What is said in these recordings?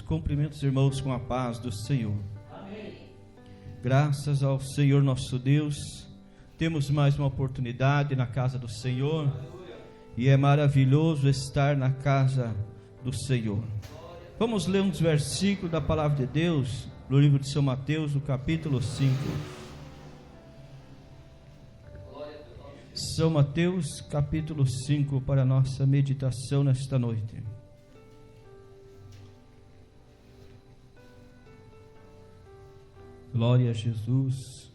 Cumprimento os irmãos com a paz do Senhor. Amém. Graças ao Senhor nosso Deus, temos mais uma oportunidade na casa do Senhor. E é maravilhoso estar na casa do Senhor. Vamos ler uns versículos da palavra de Deus no livro de São Mateus, no capítulo 5. São Mateus, capítulo 5, para a nossa meditação nesta noite. Glória a Jesus.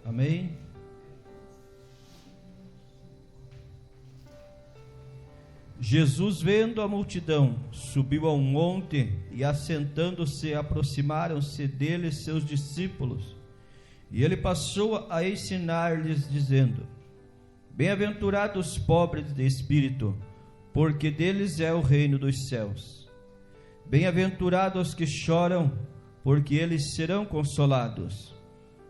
Amém. Jesus, vendo a multidão, subiu a um monte e, assentando-se, aproximaram-se dele seus discípulos. E ele passou a ensinar-lhes, dizendo: Bem-aventurados os pobres de espírito, porque deles é o reino dos céus. Bem-aventurados os que choram, porque eles serão consolados.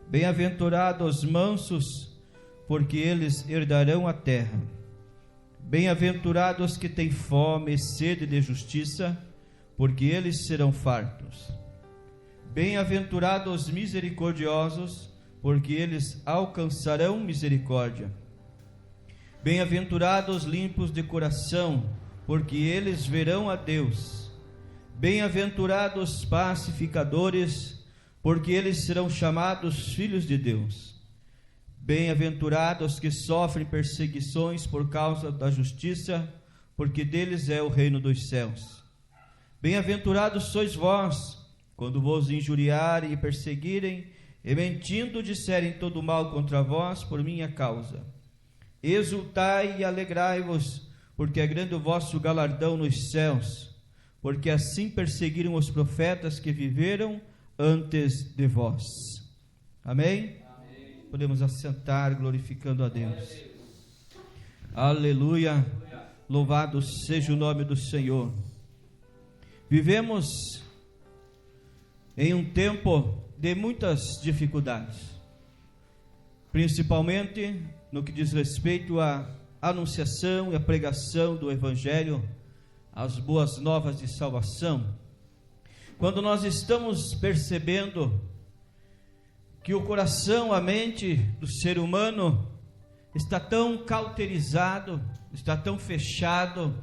Bem-aventurados os mansos, porque eles herdarão a terra. Bem-aventurados os que têm fome e sede de justiça, porque eles serão fartos. Bem-aventurados os misericordiosos, porque eles alcançarão misericórdia. Bem-aventurados os limpos de coração, porque eles verão a Deus. Bem-aventurados os pacificadores, porque eles serão chamados filhos de Deus. Bem-aventurados os que sofrem perseguições por causa da justiça, porque deles é o reino dos céus. Bem-aventurados sois vós, quando vos injuriarem e perseguirem, e mentindo disserem todo mal contra vós por minha causa. Exultai e alegrai-vos, porque é grande o vosso galardão nos céus, porque assim perseguiram os profetas que viveram antes de vós. Amém? Amém. Podemos assentar glorificando a Deus. Aleluia. Louvado seja o nome do Senhor. Vivemos em um tempo de muitas dificuldades, principalmente no que diz respeito à anunciação e à pregação do Evangelho, as boas novas de salvação. Quando nós estamos percebendo que o coração, a mente do ser humano está tão cauterizado, está tão fechado,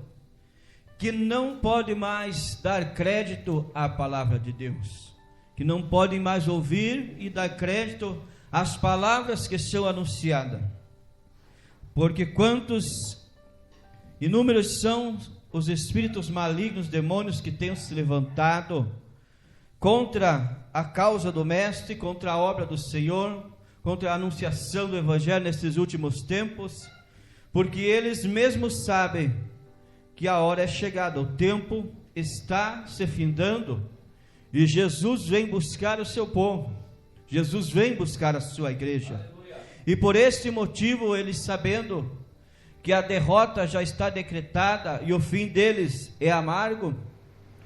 que não pode mais dar crédito à palavra de Deus, que não pode mais ouvir e dar crédito às palavras que são anunciadas, porque inúmeros são os espíritos malignos, demônios que têm se levantado contra a causa do Mestre, contra a obra do Senhor, contra a anunciação do Evangelho nesses últimos tempos, porque eles mesmos sabem que a hora é chegada, o tempo está se findando, e Jesus vem buscar o seu povo, Jesus vem buscar a sua igreja. E por este motivo, eles sabendo que a derrota já está decretada e o fim deles é amargo,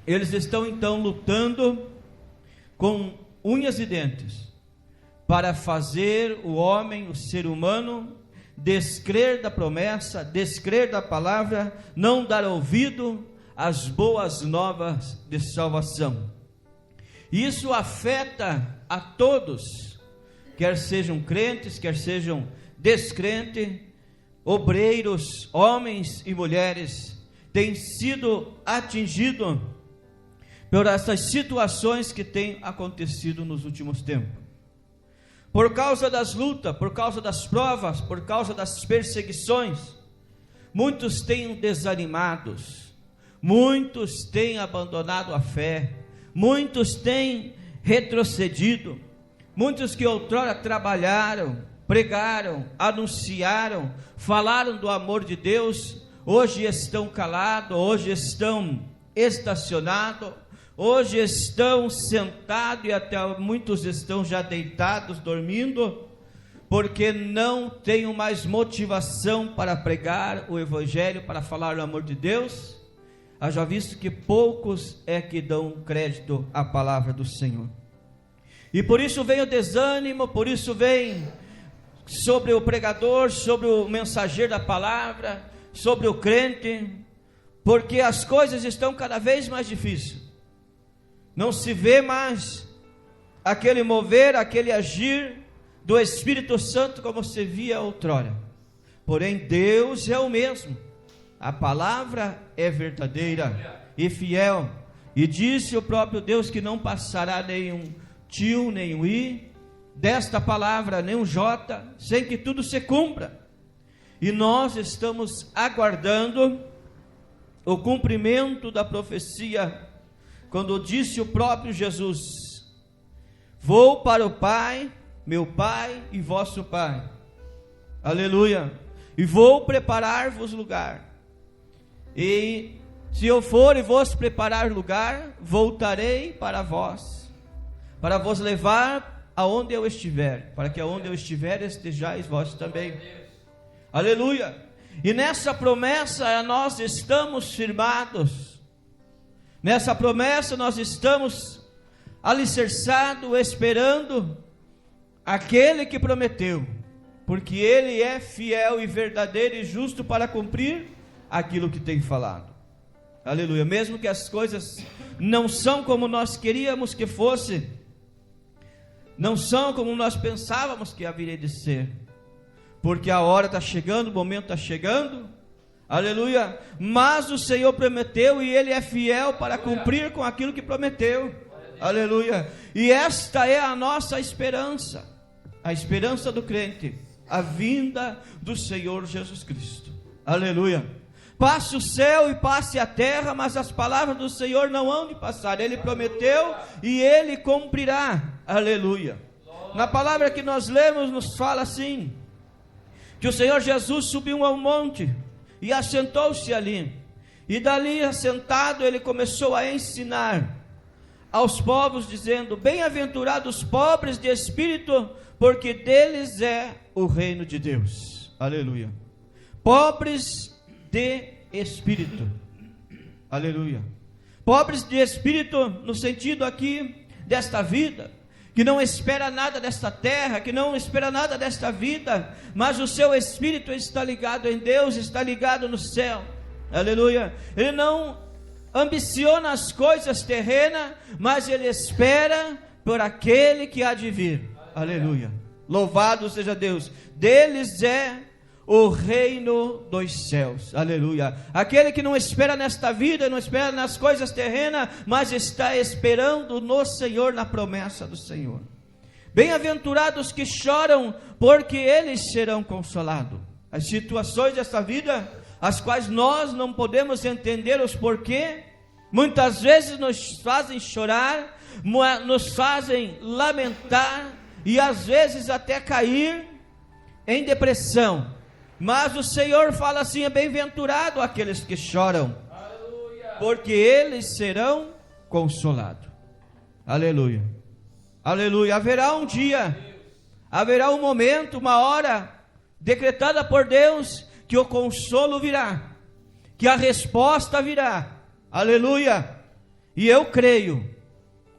eles estão então lutando com unhas e dentes para fazer o homem, o ser humano, descrer da promessa, descrer da palavra, não dar ouvido às boas novas de salvação. Isso afeta a todos, quer sejam crentes, quer sejam descrentes, obreiros, homens e mulheres, têm sido atingidos por essas situações que têm acontecido nos últimos tempos. Por causa das lutas, por causa das provas, por causa das perseguições, muitos têm desanimados, muitos têm abandonado a fé, muitos têm retrocedido, muitos que outrora trabalharam, pregaram, anunciaram, falaram do amor de Deus, hoje estão calados, hoje estão estacionados, hoje estão sentados e até muitos estão já deitados, dormindo, porque não tenho mais motivação para pregar o Evangelho, para falar do amor de Deus. Haja visto que poucos é que dão crédito à palavra do Senhor. E por isso vem o desânimo, por isso vem sobre o pregador, sobre o mensageiro da palavra, sobre o crente, porque as coisas estão cada vez mais difíceis. Não se vê mais aquele mover, aquele agir do Espírito Santo como se via outrora. Porém, Deus é o mesmo. A palavra é verdadeira e fiel. E disse o próprio Deus que não passará nenhum tio, nenhum i, desta palavra, nenhum j, sem que tudo se cumpra. E nós estamos aguardando o cumprimento da profecia, quando disse o próprio Jesus: vou para o Pai, meu Pai e vosso Pai. Aleluia. E vou preparar-vos lugar. E se eu for e vos preparar lugar, voltarei para vós, para vos levar aonde eu estiver, para que aonde eu estiver estejais vós também. Aleluia. E nessa promessa nós estamos firmados. Nessa promessa nós estamos alicerçados, esperando aquele que prometeu, porque ele é fiel e verdadeiro e justo para cumprir aquilo que tem falado. Aleluia. Mesmo que as coisas não são como nós queríamos que fosse, não são como nós pensávamos que haveria de ser, porque a hora está chegando, o momento está chegando. Aleluia. Mas o Senhor prometeu e Ele é fiel para cumprir com aquilo que prometeu. Aleluia. E esta é a nossa esperança, a esperança do crente, a vinda do Senhor Jesus Cristo. Aleluia. Passe o céu e passe a terra, mas as palavras do Senhor não hão de passar. Ele prometeu e Ele cumprirá. Aleluia. Na palavra que nós lemos nos fala assim, que o Senhor Jesus subiu ao monte e assentou-se ali, e dali assentado ele começou a ensinar aos povos, dizendo: bem-aventurados os pobres de espírito, porque deles é o reino de Deus. Aleluia. Pobres de espírito. Aleluia. Pobres de espírito no sentido aqui desta vida, que não espera nada desta terra, que não espera nada desta vida, mas o seu espírito está ligado em Deus, está ligado no céu. Aleluia. Ele não ambiciona as coisas terrenas, mas ele espera por aquele que há de vir. Aleluia. Louvado seja Deus. Deles é o reino dos céus. Aleluia. Aquele que não espera nesta vida, não espera nas coisas terrenas, mas está esperando no Senhor, na promessa do Senhor. Bem-aventurados que choram, porque eles serão consolados. As situações desta vida, as quais nós não podemos entender os porquê, muitas vezes nos fazem chorar, nos fazem lamentar, e às vezes até cair em depressão. Mas o Senhor fala assim: é bem-aventurado aqueles que choram, aleluia, porque eles serão consolados. Aleluia. Aleluia. Haverá um dia, haverá um momento, uma hora decretada por Deus, que o consolo virá, que a resposta virá. Aleluia. E eu creio,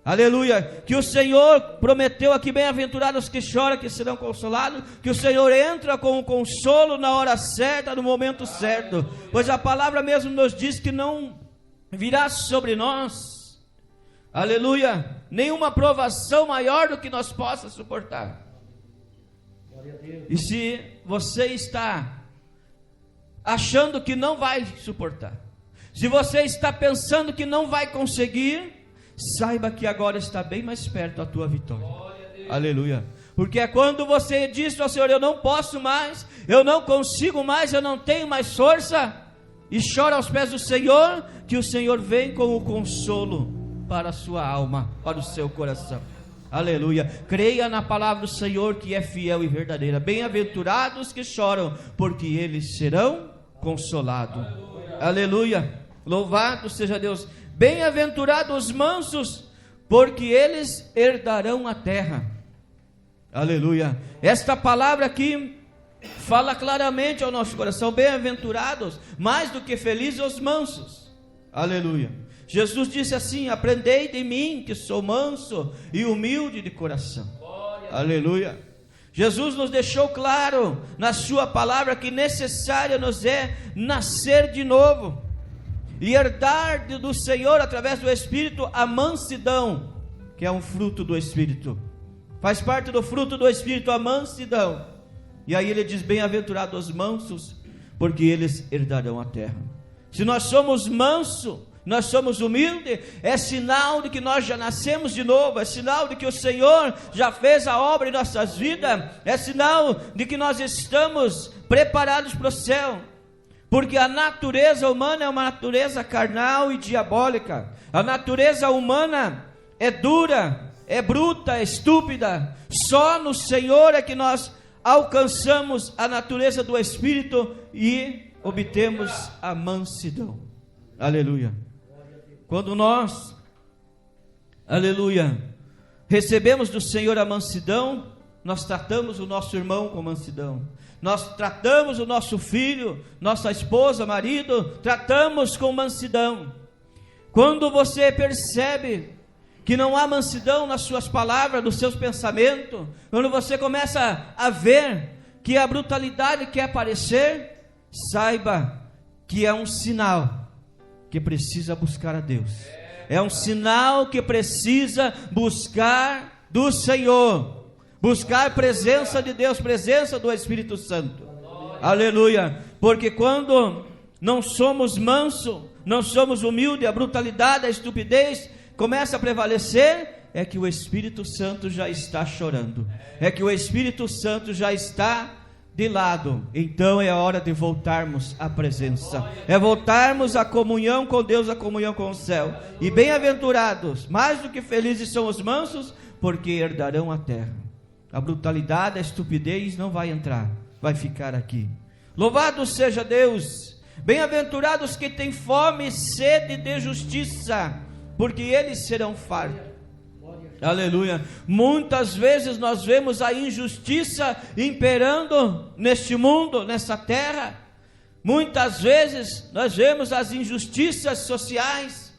aleluia, que o Senhor prometeu aqui: bem-aventurados que choram, que serão consolados. Que o Senhor entra com o consolo na hora certa, no momento certo, pois a palavra mesmo nos diz que não virá sobre nós, aleluia, nenhuma provação maior do que nós possa suportar. E se você está achando que não vai suportar, se você está pensando que não vai conseguir, saiba que agora está bem mais perto a tua vitória. Aleluia. Porque é quando você diz ao Senhor: eu não posso mais, eu não consigo mais, eu não tenho mais força, e chora aos pés do Senhor, que o Senhor vem com o consolo para a sua alma, para o seu coração. Aleluia. Creia na palavra do Senhor, que é fiel e verdadeira. Bem-aventurados que choram, porque eles serão consolados. Aleluia. Louvado seja Deus. Bem-aventurados os mansos, porque eles herdarão a terra. Aleluia. Esta palavra aqui fala claramente ao nosso coração: bem-aventurados, mais do que felizes os mansos. Aleluia. Jesus disse assim: aprendei de mim, que sou manso e humilde de coração. Aleluia. Jesus nos deixou claro na sua palavra que necessário nos é nascer de novo e herdar do Senhor através do Espírito a mansidão, que é um fruto do Espírito. Faz parte do fruto do Espírito a mansidão. E aí ele diz: bem-aventurados os mansos, porque eles herdarão a terra. Se nós somos mansos, nós somos humildes, é sinal de que nós já nascemos de novo, é sinal de que o Senhor já fez a obra em nossas vidas, é sinal de que nós estamos preparados para o céu, porque a natureza humana é uma natureza carnal e diabólica. A natureza humana é dura, é bruta, é estúpida. Só no Senhor é que nós alcançamos a natureza do Espírito e obtemos a mansidão. Aleluia. Quando nós, aleluia, recebemos do Senhor a mansidão, nós tratamos o nosso irmão com mansidão. Nós tratamos o nosso filho, nossa esposa, marido, tratamos com mansidão. Quando você percebe que não há mansidão nas suas palavras, nos seus pensamentos, quando você começa a ver que a brutalidade quer aparecer, saiba que é um sinal que precisa buscar a Deus. É um sinal que precisa buscar do Senhor, buscar a presença de Deus, presença do Espírito Santo. Aleluia. Porque quando não somos mansos, não somos humildes, a brutalidade, a estupidez começa a prevalecer, é que o Espírito Santo já está chorando, é que o Espírito Santo já está de lado. Então é a hora de voltarmos à presença, é voltarmos à comunhão com Deus, à comunhão com o céu. E bem-aventurados, mais do que felizes são os mansos, porque herdarão a terra. A brutalidade, a estupidez não vai entrar, vai ficar aqui. Louvado seja Deus. Bem-aventurados que têm fome e sede de justiça, porque eles serão fartos. Aleluia. Muitas vezes nós vemos a injustiça imperando neste mundo, nessa terra. Muitas vezes nós vemos as injustiças sociais,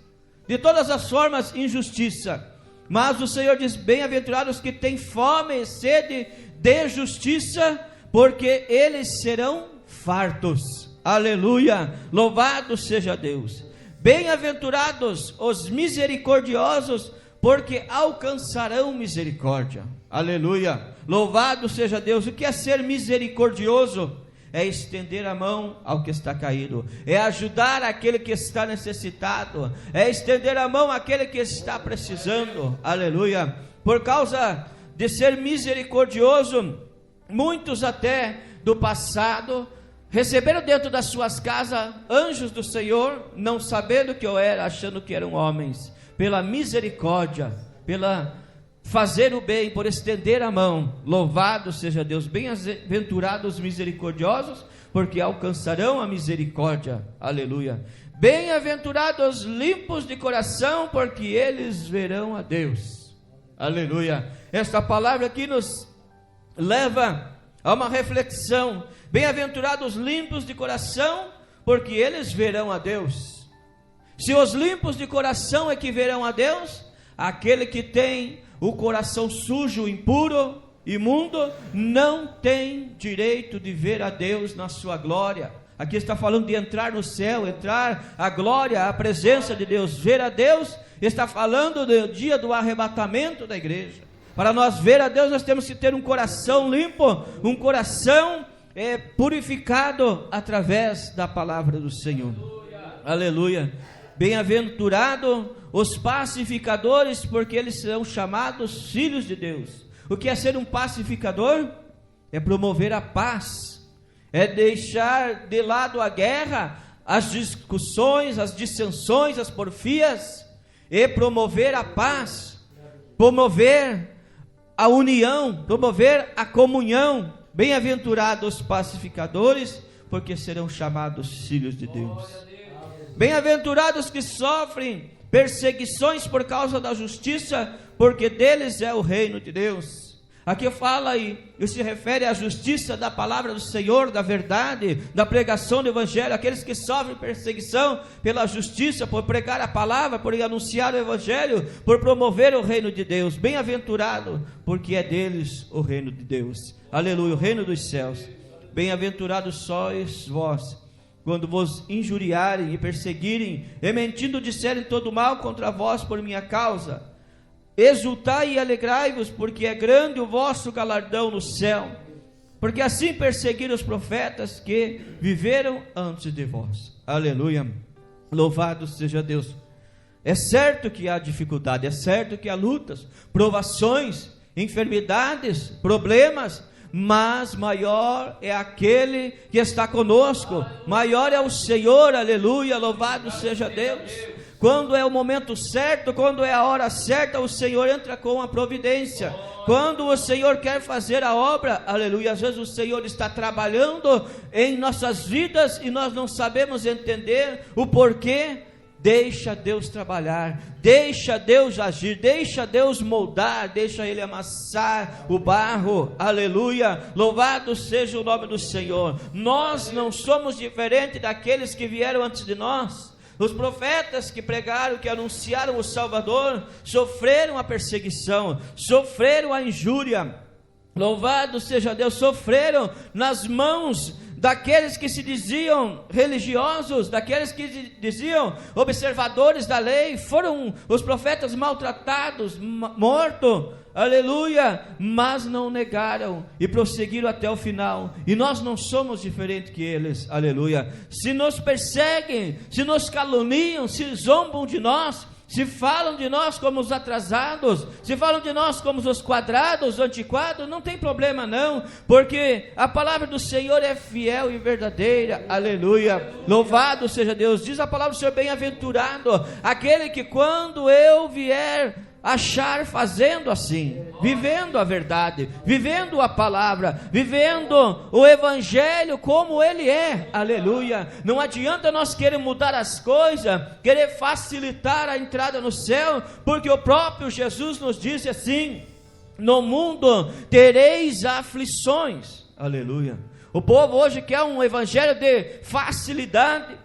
de todas as formas, injustiça. Mas o Senhor diz: bem-aventurados que têm fome e sede de justiça, porque eles serão fartos. Aleluia. Louvado seja Deus. Bem-aventurados os misericordiosos, porque alcançarão misericórdia. Aleluia. Louvado seja Deus. O que é ser misericordioso? É estender a mão ao que está caído, é ajudar aquele que está necessitado, é estender a mão àquele que está precisando. Aleluia. Por causa de ser misericordioso, muitos até do passado receberam dentro das suas casas anjos do Senhor, não sabendo que eu era, achando que eram homens. Pela misericórdia, pela fazer o bem, por estender a mão. Louvado seja Deus. Bem-aventurados os misericordiosos, porque alcançarão a misericórdia. Aleluia. Bem-aventurados os limpos de coração, porque eles verão a Deus. Aleluia. Esta palavra aqui nos leva a uma reflexão. Bem-aventurados os limpos de coração, porque eles verão a Deus. Se os limpos de coração é que verão a Deus, aquele que tem o coração sujo, impuro, imundo, não tem direito de ver a Deus na sua glória. Aqui está falando de entrar no céu, entrar a glória, a presença de Deus. Ver a Deus está falando do dia do arrebatamento da igreja. Para nós ver a Deus, nós temos que ter um coração limpo, um coração purificado através da palavra do Senhor. Aleluia. Bem-aventurados os pacificadores, porque eles serão chamados filhos de Deus. O que é ser um pacificador? É promover a paz, é deixar de lado a guerra, as discussões, as dissensões, as porfias, e promover a paz, promover a união, promover a comunhão. Bem-aventurados os pacificadores, porque serão chamados filhos de Deus. Bem-aventurados que sofrem perseguições por causa da justiça, porque deles é o reino de Deus. Aqui fala e se refere à justiça da palavra do Senhor, da verdade, da pregação do Evangelho, aqueles que sofrem perseguição pela justiça, por pregar a palavra, por anunciar o Evangelho, por promover o reino de Deus. Bem-aventurado, porque é deles o reino de Deus. Aleluia, o reino dos céus. Bem-aventurados sois vós, quando vos injuriarem e perseguirem, e mentindo disserem todo mal contra vós por minha causa. Exultai e alegrai-vos, porque é grande o vosso galardão no céu, porque assim perseguiram os profetas que viveram antes de vós. Aleluia, louvado seja Deus. É certo que há dificuldade, é certo que há lutas, provações, enfermidades, problemas, mas maior é aquele que está conosco, maior é o Senhor. Aleluia, louvado seja Deus. Quando é o momento certo, quando é a hora certa, o Senhor entra com a providência. Quando o Senhor quer fazer a obra, aleluia, às vezes o Senhor está trabalhando em nossas vidas e nós não sabemos entender o porquê. Deixa Deus trabalhar, deixa Deus agir, deixa Deus moldar, deixa Ele amassar o barro. Aleluia, louvado seja o nome do Senhor. Nós não somos diferentes daqueles que vieram antes de nós. Os profetas que pregaram, que anunciaram o Salvador, sofreram a perseguição, sofreram a injúria. Louvado seja Deus, sofreram nas mãos daqueles que se diziam religiosos, daqueles que diziam observadores da lei. Foram os profetas maltratados, mortos. Aleluia, mas não negaram e prosseguiram até o final, e nós não somos diferentes que eles. Aleluia. Se nos perseguem, se nos caluniam, se zombam de nós, se falam de nós como os atrasados, se falam de nós como os quadrados, antiquados, não tem problema não, porque a palavra do Senhor é fiel e verdadeira. Aleluia, louvado seja Deus. Diz a palavra do Senhor: bem-aventurado aquele que quando eu vier achar fazendo assim, vivendo a verdade, vivendo a palavra, vivendo o Evangelho como ele é. Aleluia. Não adianta nós querer mudar as coisas, querer facilitar a entrada no céu, porque o próprio Jesus nos disse assim: no mundo tereis aflições. Aleluia. O povo hoje quer um evangelho de facilidade,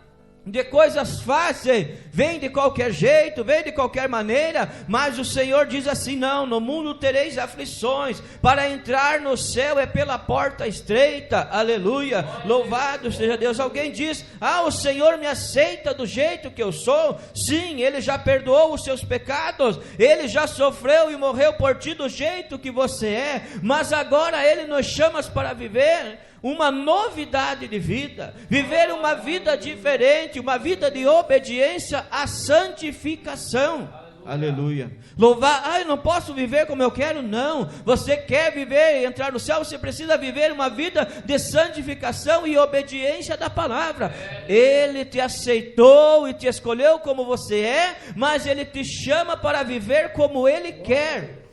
de coisas fáceis, vem de qualquer jeito, vem de qualquer maneira, mas o Senhor diz assim: não, no mundo tereis aflições, para entrar no céu é pela porta estreita. Aleluia, louvado seja Deus. Alguém diz: o Senhor me aceita do jeito que eu sou. Sim, Ele já perdoou os seus pecados, Ele já sofreu e morreu por ti do jeito que você é, mas agora Ele nos chama para viver uma novidade de vida, viver uma vida diferente, uma vida de obediência à santificação. Aleluia. Louvar, eu não posso viver como eu quero. Não, você quer viver e entrar no céu, você precisa viver uma vida de santificação e obediência da palavra. Ele te aceitou e te escolheu como você é, mas Ele te chama para viver como Ele quer.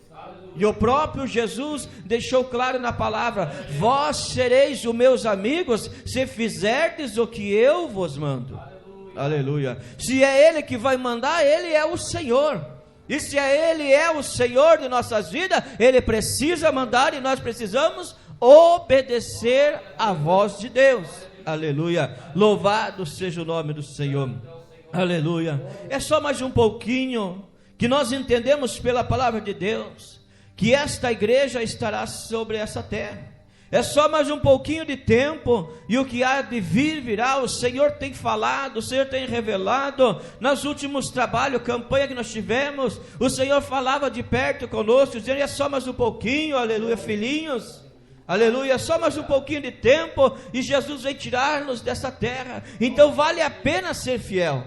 E o próprio Jesus deixou claro na palavra: vós sereis os meus amigos se fizerdes o que eu vos mando. Aleluia. Se é Ele que vai mandar, Ele é o Senhor. E se Ele é o Senhor de nossas vidas, Ele precisa mandar e nós precisamos obedecer à voz de Deus. Aleluia. Louvado seja o nome do Senhor. Aleluia. É só mais um pouquinho que nós entendemos pela palavra de Deus que esta igreja estará sobre essa terra. É só mais um pouquinho de tempo, e o que há de vir virá. O Senhor tem falado, o Senhor tem revelado. Nos últimos trabalhos, campanha que nós tivemos, o Senhor falava de perto conosco, dizendo: é só mais um pouquinho, aleluia, filhinhos, aleluia, só mais um pouquinho de tempo, e Jesus vem tirar-nos dessa terra. Então vale a pena ser fiel,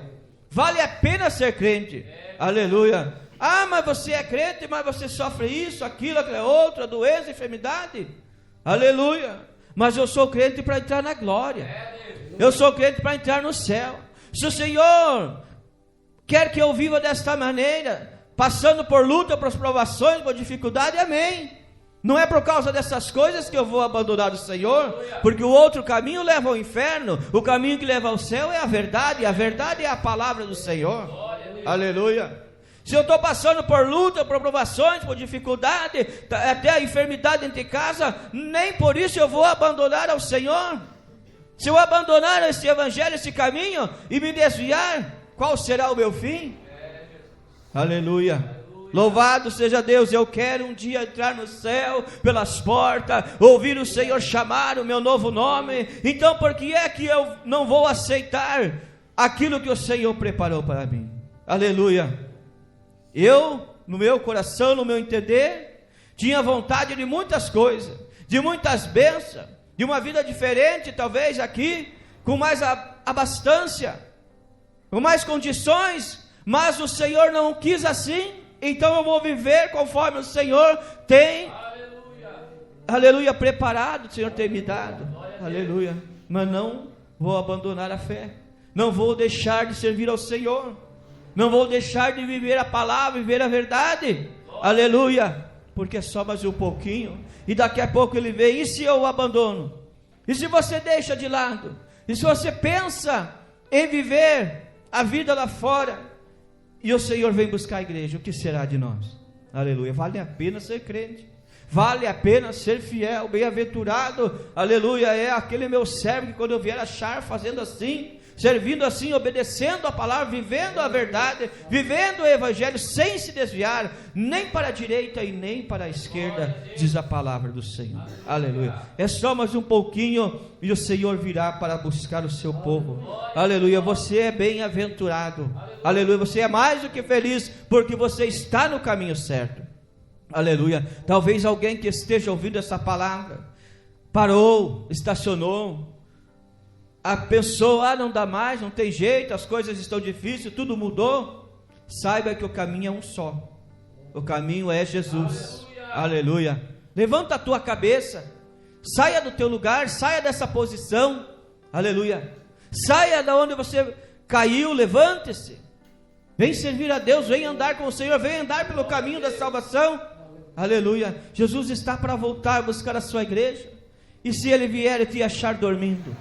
vale a pena ser crente. Aleluia. Mas você é crente, mas você sofre isso, aquilo, aquela outra, doença, enfermidade. Aleluia. Mas eu sou crente para entrar na glória. Eu sou crente para entrar no céu. Se o Senhor quer que eu viva desta maneira, passando por luta, por provações, por dificuldade, amém. Não é por causa dessas coisas que eu vou abandonar o Senhor, porque o outro caminho leva ao inferno. O caminho que leva ao céu é a verdade, e a verdade é a palavra do Senhor. Aleluia. Se eu estou passando por luta, por provações, por dificuldade, até a enfermidade dentro de casa, nem por isso eu vou abandonar ao Senhor. Se eu abandonar esse evangelho, esse caminho, e me desviar, qual será o meu fim? Aleluia. Louvado seja Deus. Eu quero um dia entrar no céu, pelas portas, ouvir o Senhor chamar o meu novo nome. Então por que é que eu não vou aceitar aquilo que o Senhor preparou para mim? Aleluia. Eu, no meu coração, no meu entender, tinha vontade de muitas coisas, de muitas bênçãos, de uma vida diferente, talvez aqui, com mais abastança, com mais condições, mas o Senhor não quis assim. Então eu vou viver conforme o Senhor tem, aleluia, preparado, o Senhor tem me dado, aleluia. Mas não vou abandonar a fé, não vou deixar de servir ao Senhor, não vou deixar de viver a palavra, viver a verdade, aleluia, porque é só mais um pouquinho, e daqui a pouco ele vem. E se eu o abandono? E se você deixa de lado? E se você pensa em viver a vida lá fora, e o Senhor vem buscar a igreja, o que será de nós? Aleluia. Vale a pena ser crente, vale a pena ser fiel, bem-aventurado, aleluia, é aquele meu servo que quando eu vier achar fazendo assim, servindo assim, obedecendo a palavra, vivendo a verdade, vivendo o evangelho, sem se desviar, nem para a direita e nem para a esquerda, diz a palavra do Senhor, aleluia. É só mais um pouquinho, e o Senhor virá para buscar o seu povo, aleluia. Você é bem-aventurado, aleluia, você é mais do que feliz, porque você está no caminho certo, aleluia. Talvez alguém que esteja ouvindo essa palavra, parou, estacionou, pensou, não dá mais, não tem jeito, as coisas estão difíceis, tudo mudou. Saiba que o caminho é um só, o caminho é Jesus, aleluia. Levanta a tua cabeça, saia do teu lugar, saia dessa posição, aleluia, saia da onde você caiu, levante-se, vem servir a Deus, vem andar com o Senhor, vem andar pelo caminho da salvação, aleluia. Jesus está para voltar a buscar a sua igreja, e se Ele vier e te achar dormindo,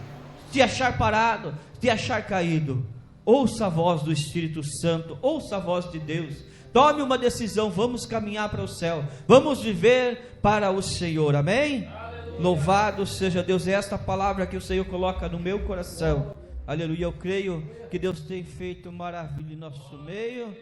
te achar parado, te achar caído, ouça a voz do Espírito Santo, ouça a voz de Deus, tome uma decisão, vamos caminhar para o céu, vamos viver para o Senhor, amém? Aleluia. Louvado seja Deus. É esta palavra que o Senhor coloca no meu coração, aleluia. Eu creio que Deus tem feito maravilha em nosso meio.